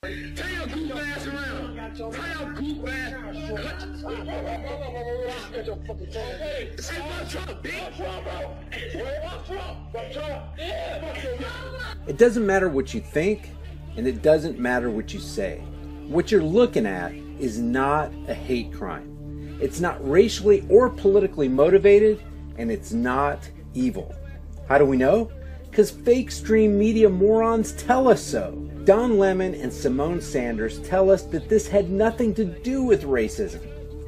Tell your goof ass around. Tell your goof ass. It doesn't matter what you think, and it doesn't matter what you say. What you're looking at is not a hate crime. It's not racially or politically motivated, and it's not evil. How do we know? Because fake stream media morons tell us so. Don Lemon and Simone Sanders tell us that this had nothing to do with racism.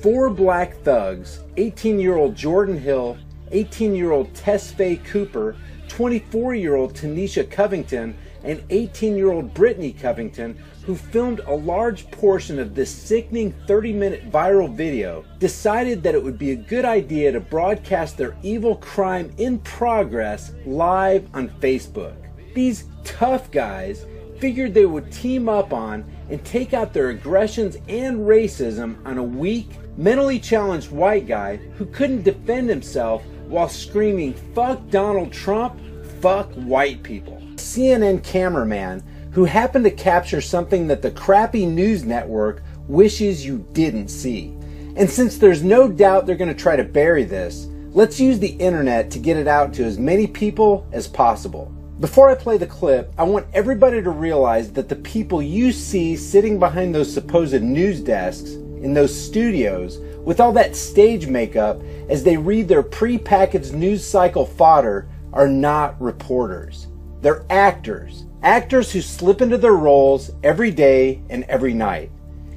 4 black thugs, 18-year-old Jordan Hill, 18-year-old Tesfaye Cooper, 24-year-old Tanisha Covington, and 18-year-old Brittany Covington, who filmed a large portion of this sickening 30-minute viral video, decided that it would be a good idea to broadcast their evil crime in progress live on Facebook. These tough guys figured they would team up on and take out their aggressions and racism on a weak, mentally challenged white guy who couldn't defend himself while screaming, "Fuck Donald Trump, fuck white people." CNN cameraman who happened to capture something that the crappy news network wishes you didn't see. And since there's no doubt they're going to try to bury this, let's use the internet to get it out to as many people as possible. Before I play the clip, I want everybody to realize that the people you see sitting behind those supposed news desks in those studios with all that stage makeup as they read their pre-packaged news cycle fodder are not reporters. They're actors. Actors who slip into their roles every day and every night.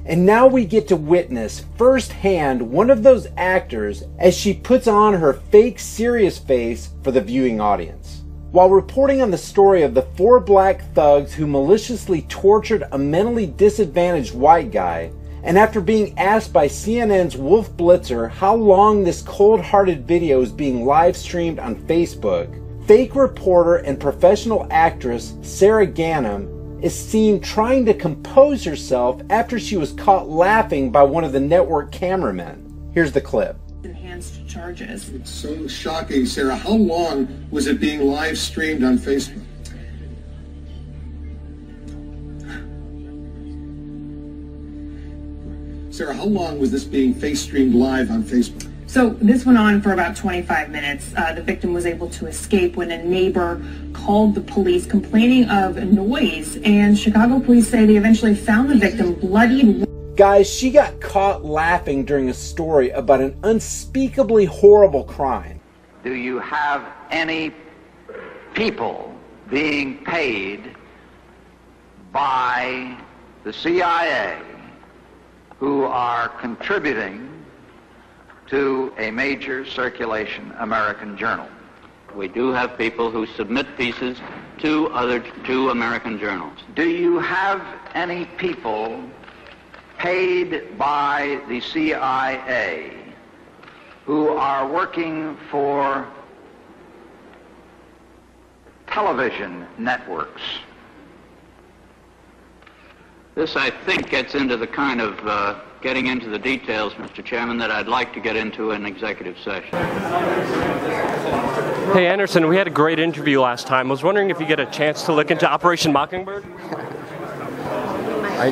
And now we get to witness firsthand one of those actors as she puts on her fake serious face for the viewing audience. While reporting on the story of the 4 black thugs who maliciously tortured a mentally disadvantaged white guy, and after being asked by CNN's Wolf Blitzer how long this cold-hearted video is being live streamed on Facebook, fake reporter and professional actress Sarah Ganim is seen trying to compose herself after she was caught laughing by one of the network cameramen. Here's the clip. Enhanced charges. It's so shocking, Sarah. How long was it being live streamed on Facebook? Sarah, how long was this being face streamed live on Facebook? So this went on for about 25 minutes. The victim was able to escape when a neighbor called the police complaining of noise, and Chicago police say they eventually found the victim bloodied. Guys, she got caught laughing during a story about an unspeakably horrible crime. Do you have any people being paid by the CIA who are contributing to a major circulation American journal? We do have people who submit pieces to American journals. Do you have any people paid by the CIA who are working for television networks? This, I think, gets into the kind of getting into the details, Mr. Chairman, that I'd like to get into in executive session. Hey, Anderson, we had a great interview last time. I was wondering if you get a chance to look into Operation Mockingbird?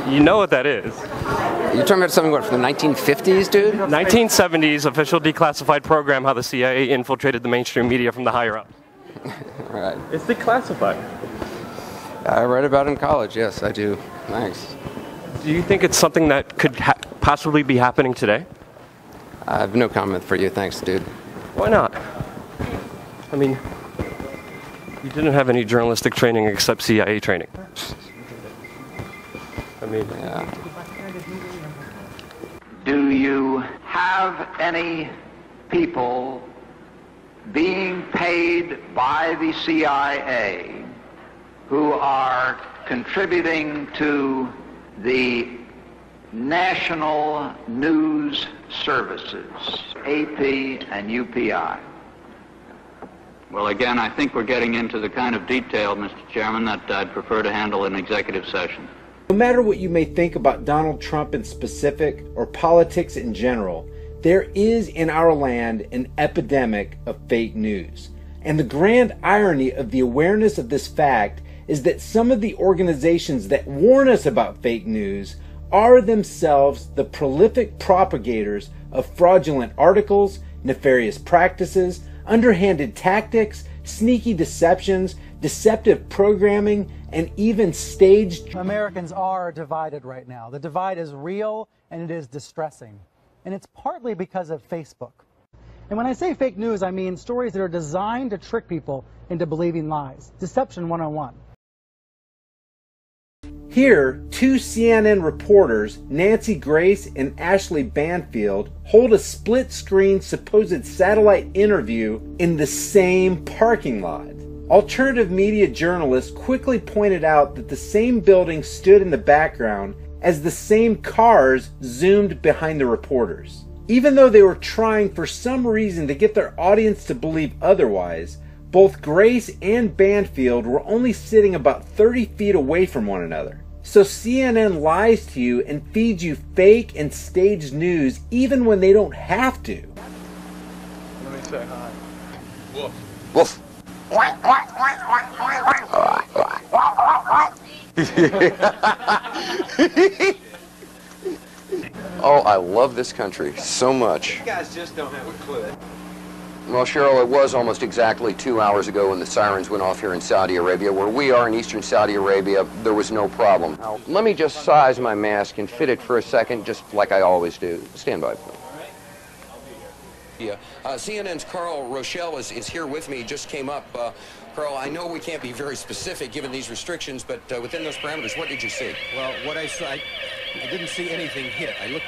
You know what that is. You're talking about something, what, from the 1950s, dude? 1970s, official declassified program, how the CIA infiltrated the mainstream media from the higher up. Right. It's declassified. I read about it in college, yes, I do. Thanks. Do you think it's something that could possibly be happening today? I have no comment for you, thanks, dude. Why not? I mean, you didn't have any journalistic training except CIA training. I mean, yeah. Do you have any people being paid by the CIA who are contributing to the national news services, AP and UPI? Well, again, I think we're getting into the kind of detail, Mr. Chairman, that I'd prefer to handle in executive session. No matter what you may think about Donald Trump in specific or politics in general, there is in our land an epidemic of fake news. And the grand irony of the awareness of this fact is that some of the organizations that warn us about fake news are themselves the prolific propagators of fraudulent articles, nefarious practices, underhanded tactics, sneaky deceptions, deceptive programming, and even staged... Americans are divided right now. The divide is real and it is distressing. And it's partly because of Facebook. And when I say fake news, I mean stories that are designed to trick people into believing lies. Deception 101. Here, two CNN reporters, Nancy Grace and Ashley Banfield, hold a split-screen supposed satellite interview in the same parking lot. Alternative media journalists quickly pointed out that the same building stood in the background as the same cars zoomed behind the reporters. Even though they were trying for some reason to get their audience to believe otherwise, both Grace and Banfield were only sitting about 30 feet away from one another. So CNN lies to you and feeds you fake and staged news even when they don't have to. Let me say hi. Woof. Woof. Oh, I love this country so much. You guys just don't have a clue. Well, Cheryl, it was almost exactly 2 hours ago when the sirens went off here in Saudi Arabia. Where we are in eastern Saudi Arabia, there was no problem. Now, let me just size my mask and fit it for a second, just like I always do. Stand by, please. Yeah. CNN's Carl Rochelle is here with me. Just came up. Carl, I know we can't be very specific given these restrictions, but within those parameters, what did you see? Well, what I saw, I didn't see anything hit. I looked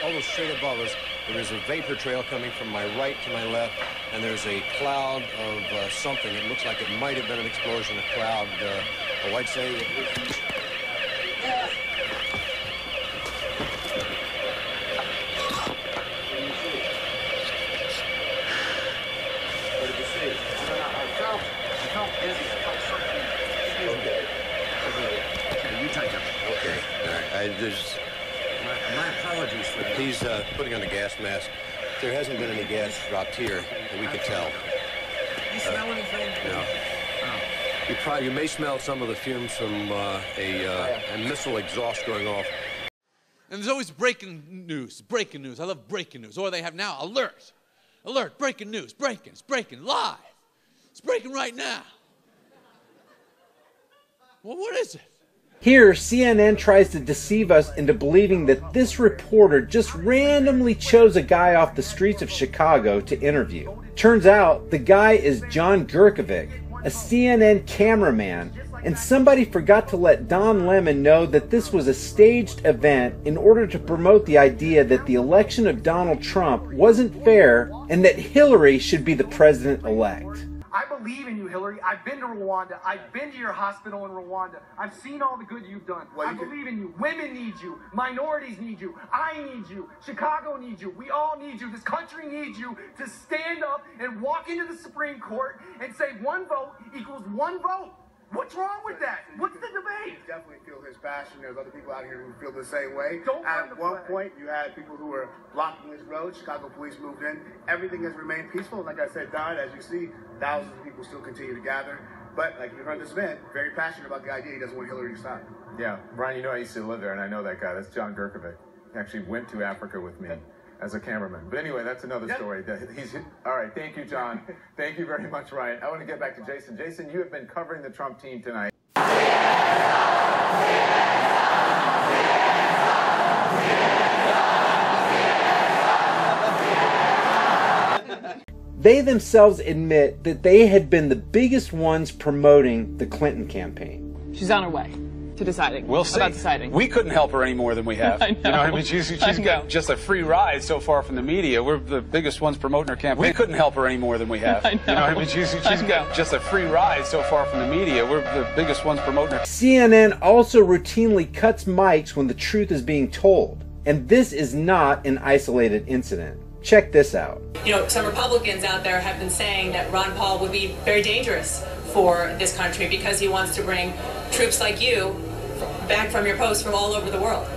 almost straight above us. There is a vapor trail coming from my right to my left, and there's a cloud of something. It looks like it might have been an explosion, a cloud. Oh, I'd say... My apologies for that. He's putting on a gas mask. There hasn't been any gas dropped here that we could tell. You smell anything? No. Oh. You may smell some of the fumes from a missile exhaust going off. And there's always breaking news. Breaking news. I love breaking news. Or they have now alert. Alert. Breaking news. Breaking. It's breaking live. It's breaking right now. Well, what is it? Here, CNN tries to deceive us into believing that this reporter just randomly chose a guy off the streets of Chicago to interview. Turns out, the guy is John Gurkovic, a CNN cameraman, and somebody forgot to let Don Lemon know that this was a staged event in order to promote the idea that the election of Donald Trump wasn't fair and that Hillary should be the president-elect. I believe in you, Hillary. I've been to Rwanda. I've been to your hospital in Rwanda. I've seen all the good you've done. I believe in you. Women need you. Minorities need you. I need you. Chicago needs you. We all need you. This country needs you to stand up and walk into the Supreme Court and say one vote equals one vote. What's wrong with that? What's the debate? I definitely feel his passion. There's other people out here who feel the same way. Don't At one point, you had people who were blocking this road. Chicago police moved in. Everything has remained peaceful. Like I said, Don, as you see, thousands of people still continue to gather. But like you heard this man, very passionate about the idea. He doesn't want Hillary to stop. Yeah, Brian, you know I used to live there, and I know that guy. That's John Gurkovic. He actually went to Africa with me as a cameraman. But anyway, that's another story. All right, thank you, John. Thank you very much, Ryan. I want to get back to Jason. Jason, you have been covering the Trump team tonight. They themselves admit that they had been the biggest ones promoting the Clinton campaign. She's on her way to deciding. We'll see. About deciding. We couldn't help her any more than we have. I know. You know, I mean, she's got just a free ride so far from the media. We're the biggest ones promoting her campaign. We couldn't help her any more than we have. I know. You know, I mean, she's got just a free ride so far from the media. We're the biggest ones promoting her. CNN also routinely cuts mics when the truth is being told. And this is not an isolated incident. Check this out. You know, some Republicans out there have been saying that Ron Paul would be very dangerous for this country because he wants to bring troops like you back from your post from all over the world.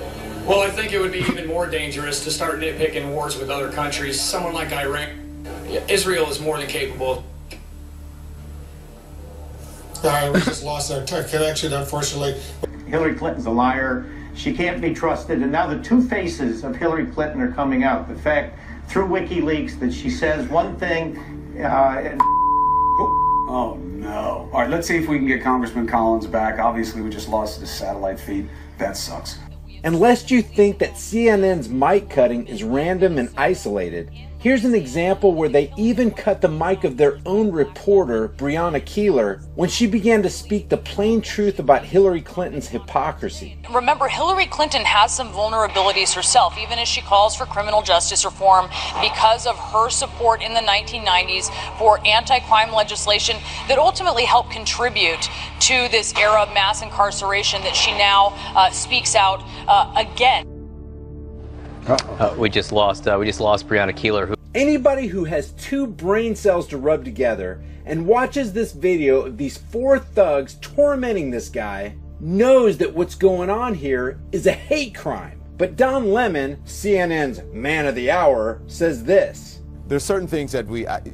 Well, I think it would be even more dangerous to start nitpicking wars with other countries. Someone like Iran, Israel is more than capable. Sorry, we just lost our connection, unfortunately. Hillary Clinton's a liar. She can't be trusted. And now the two faces of Hillary Clinton are coming out. The fact through WikiLeaks that she says one thing and oh no. All right, let's see if we can get Congressman Collins back. Obviously, we just lost his satellite feed. That sucks. And lest you think that CNN's mic cutting is random and isolated, here's an example where they even cut the mic of their own reporter, Breonna Keeler, when she began to speak the plain truth about Hillary Clinton's hypocrisy. Remember, Hillary Clinton has some vulnerabilities herself, even as she calls for criminal justice reform because of her support in the 1990s for anti-crime legislation that ultimately helped contribute to this era of mass incarceration that she now speaks out again. We just lost Breonna Keeler. Anybody who has two brain cells to rub together and watches this video of these four thugs tormenting this guy knows that what's going on here is a hate crime. But Don Lemon, CNN's man of the hour, says this. There's certain things that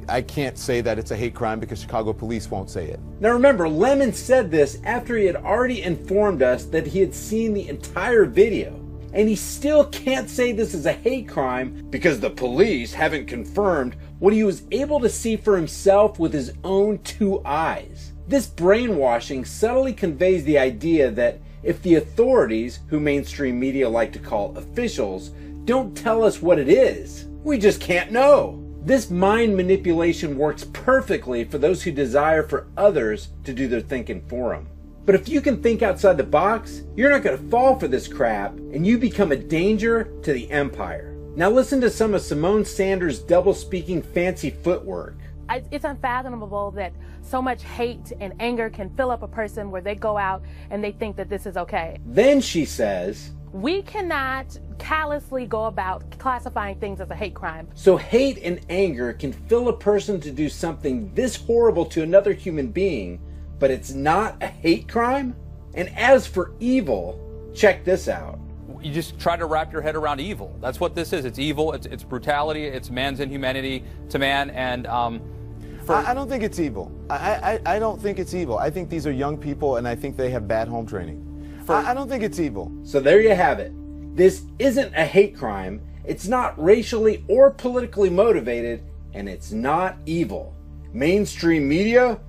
I can't say that it's a hate crime because Chicago police won't say it. Now remember, Lemon said this after he had already informed us that he had seen the entire video. And he still can't say this is a hate crime because the police haven't confirmed what he was able to see for himself with his own two eyes. This brainwashing subtly conveys the idea that if the authorities, who mainstream media like to call officials, don't tell us what it is, we just can't know. This mind manipulation works perfectly for those who desire for others to do their thinking for them. But if you can think outside the box, you're not going to fall for this crap and you become a danger to the empire. Now listen to some of Simone Sanders' double-speaking fancy footwork. It's unfathomable that so much hate and anger can fill up a person where they go out and they think that this is okay. Then she says, we cannot callously go about classifying things as a hate crime. So hate and anger can fill a person to do something this horrible to another human being, but it's not a hate crime? And as for evil, check this out. You just try to wrap your head around evil. That's what this is. It's evil, it's brutality, it's man's inhumanity to man, and I don't think it's evil. I don't think it's evil. I think these are young people, and I think they have bad home training. I don't think it's evil. So there you have it. This isn't a hate crime, it's not racially or politically motivated, and it's not evil. Mainstream media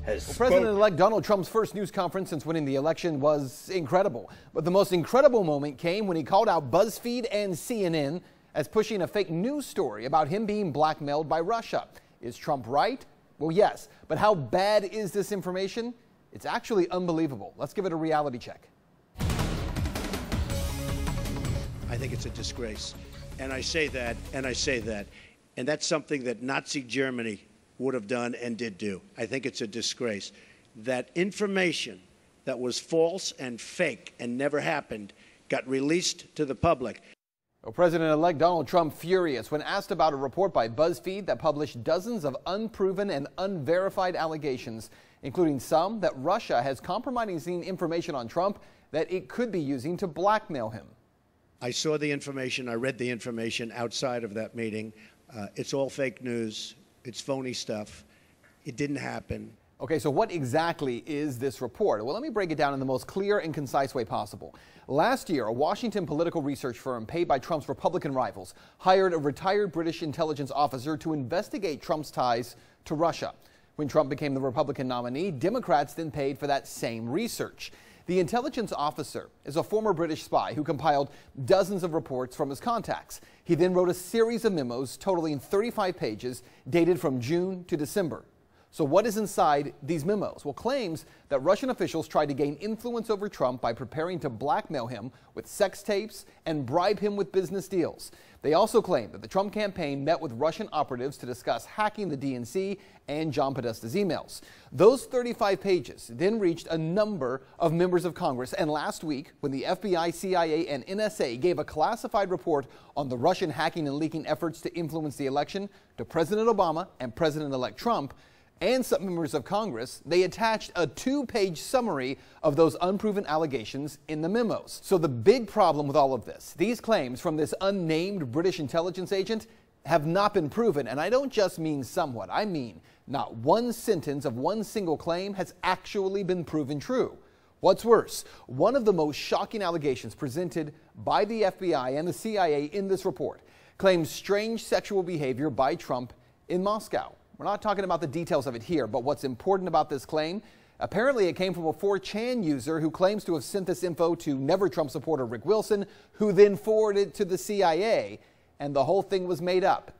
has President-elect Donald Trump's first news conference since winning the election was incredible. But the most incredible moment came when he called out BuzzFeed and CNN as pushing a fake news story about him being blackmailed by Russia. Is Trump right? Well, yes. But how bad is this information? It's actually unbelievable. Let's give it a reality check. I think it's a disgrace. And I say that, and that's something that Nazi Germany would have done and did do. I think it's a disgrace. That information that was false and fake and never happened got released to the public. Well, President-elect Donald Trump furious when asked about a report by BuzzFeed that published dozens of unproven and unverified allegations, including some that Russia has compromising information on Trump that it could be using to blackmail him. I saw the information. I read the information outside of that meeting. It's all fake news. It's phony stuff. It didn't happen. Okay, so what exactly is this report? Well, let me break it down in the most clear and concise way possible. Last year, a Washington political research firm paid by Trump's Republican rivals hired a retired British intelligence officer to investigate Trump's ties to Russia. When Trump became the Republican nominee, Democrats then paid for that same research. The intelligence officer is a former British spy who compiled dozens of reports from his contacts. He then wrote a series of memos totaling 35 pages dated from June to December. So what is inside these memos? Well, claims that Russian officials tried to gain influence over Trump by preparing to blackmail him with sex tapes and bribe him with business deals. They also claim that the Trump campaign met with Russian operatives to discuss hacking the DNC and John Podesta's emails. Those 35 pages then reached a number of members of Congress, and last week, when the FBI, CIA, and NSA gave a classified report on the Russian hacking and leaking efforts to influence the election to President Obama and President-elect Trump, and some members of Congress, they attached a 2-page summary of those unproven allegations in the memos. So the big problem with all of this, these claims from this unnamed British intelligence agent have not been proven, and I don't just mean somewhat, I mean Not one sentence of one single claim has actually been proven true. What's worse, one of the most shocking allegations presented by the FBI and the CIA in this report claims strange sexual behavior by Trump in Moscow. We're not talking about the details of it here, but what's important about this claim, apparently it came from a 4chan user who claims to have sent this info to Never Trump supporter Rick Wilson, who then forwarded it to the CIA, and the whole thing was made up.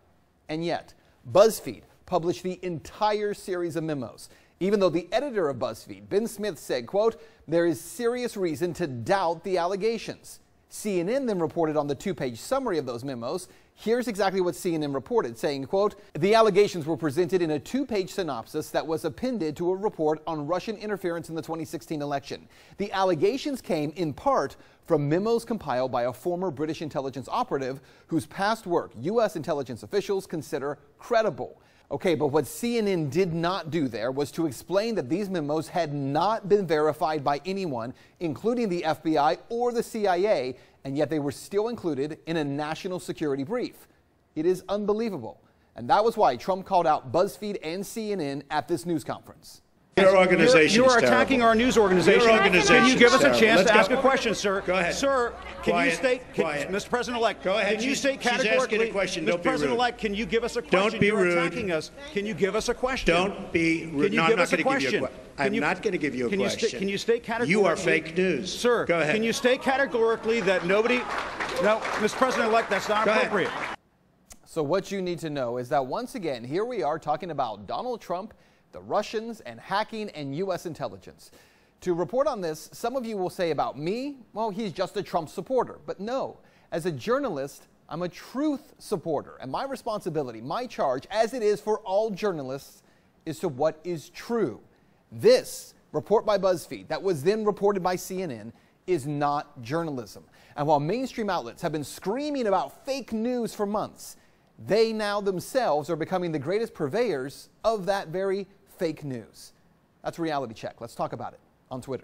And yet, BuzzFeed published the entire series of memos, even though the editor of BuzzFeed, Ben Smith, said, quote, "There is serious reason to doubt the allegations." CNN then reported on the 2-page summary of those memos. Here's exactly what CNN reported, saying, quote, "The allegations were presented in a 2-page synopsis that was appended to a report on Russian interference in the 2016 election. The allegations came in part from memos compiled by a former British intelligence operative whose past work U.S. intelligence officials consider credible." Okay, but what CNN did not do there was to explain that these memos had not been verified by anyone, including the FBI or the CIA, and yet they were still included in a national security brief. It is unbelievable. And that was why Trump called out BuzzFeed and CNN at this news conference. Your organization You are is attacking terrible. our news organization. Your organization Can you give is us a terrible. chance Let's to go. ask a question, sir? Go ahead. Sir, can Quiet, you state, quiet. Mr. President-elect, Go ahead. can you state She's asking categorically, a question. Mr. Don't be rude. President-elect, can you give us a question? Don't be You're rude. attacking us. Can you give us a question? Don't be rude. Can you No, give I'm us not a going to give you a question? question. I'm not going to give you a question. Can you state categorically? You are fake news. Sir, go ahead. Can you state categorically that nobody... No, Mr. President-elect, that's not Go ahead. appropriate. So what you need to know is that once again, here we are talking about Donald Trump, the Russians, and hacking and U.S. intelligence. To report on this, some of you will say about me, well, he's just a Trump supporter. But no, as a journalist, I'm a truth supporter. And my responsibility, my charge, as it is for all journalists, is to what is true. This report by BuzzFeed that was then reported by CNN is not journalism. And while mainstream outlets have been screaming about fake news for months, they now themselves are becoming the greatest purveyors of that very fake news. That's Reality Check. Let's talk about it on Twitter.